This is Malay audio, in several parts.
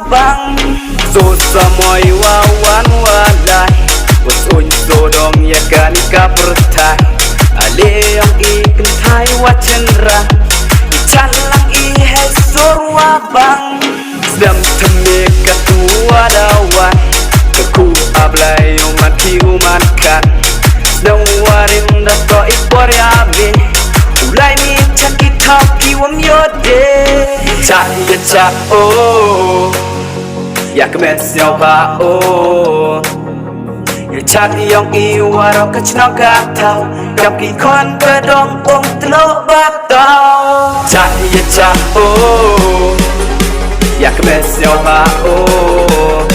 bang so samoy wawan walay wasun so dong ya kanika pertai ale yang ikan thai wachendra chalang I hai sorwa bang sedam theme katua dawan ku ablay yung mati umatkan sedang warim dah to ipor yabe ulai mi cakit tapi wam yode cak ya cak oh ya kemen siapa oh ya cak yang iwaro kacnong katau kap ki kon kedong ong telo batau cak ya cak oh ya kemen siapa oh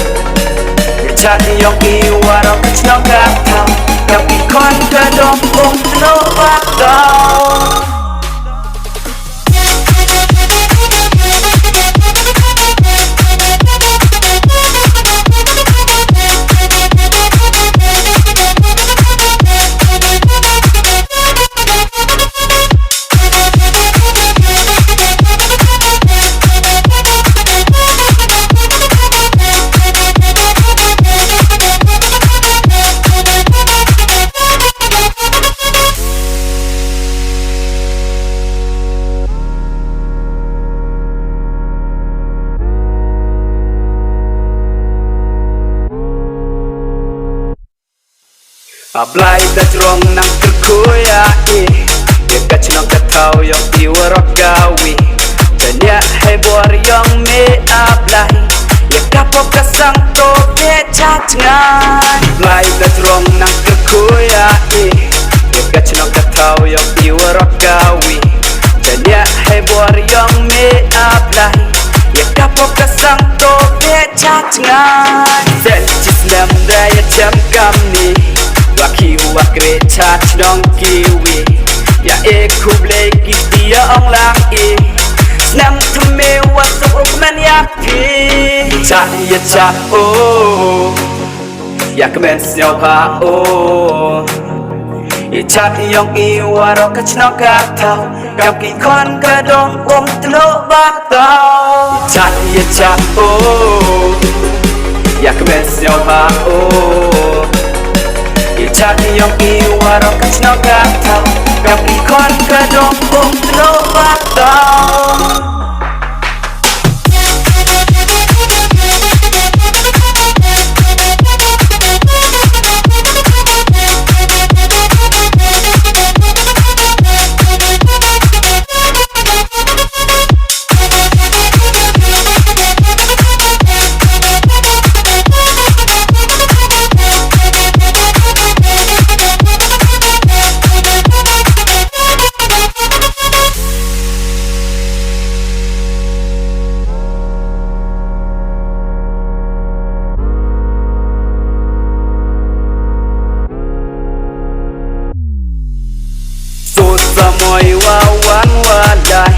ya cak yang iwaro kacnong katau kap ki kon kedong ong telo batau Ablay dajrong nang terkoya ya kacnong katau yang iwarok gawi tanya hebor yang me ablay ya kapok kasang to becacngan ablay dajrong nang terkoya ya kacnong katau yang iwarok gawi tanya hebor yang me ablay ya kapok kasang to becacngan sencis lam daya jam kami Waki wakre chat dong kiwi ya kublai kistia ong lang snam thme wasuk man yapi chat ya chat oh ya kemen siapa oh ya chat yang iwaro kacnong katau kap ki kon kedong ong telo batau chat ya chat oh ya kemen siapa oh cak yang iwaro kacnong katau kap ki kon kedong ong telo batau samoy wawan walay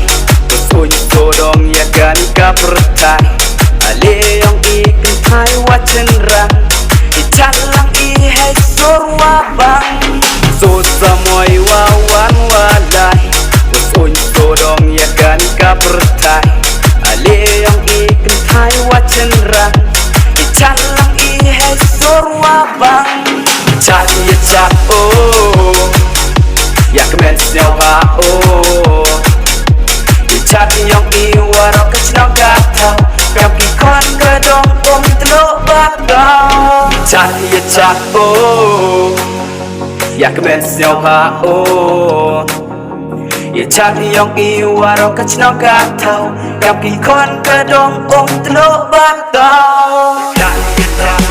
wasun so dong ya kanika pertai ale yang ikan thai wachendra chalang I hai sorwa bang so samoy wawan walay wasun so dong ya kanika pertai ale yang ikan thai wachendra chalang I hai sorwa bang cak ya cak oh ya kemen siapa oh ya cak yang iwaro kacnong katau kap ki kon kedong ong telo batau cak ya cak oh ya kemen siapa oh ya cak yang iwaro kacnong katau kap ki kon kedong ong telo batau cak ya cak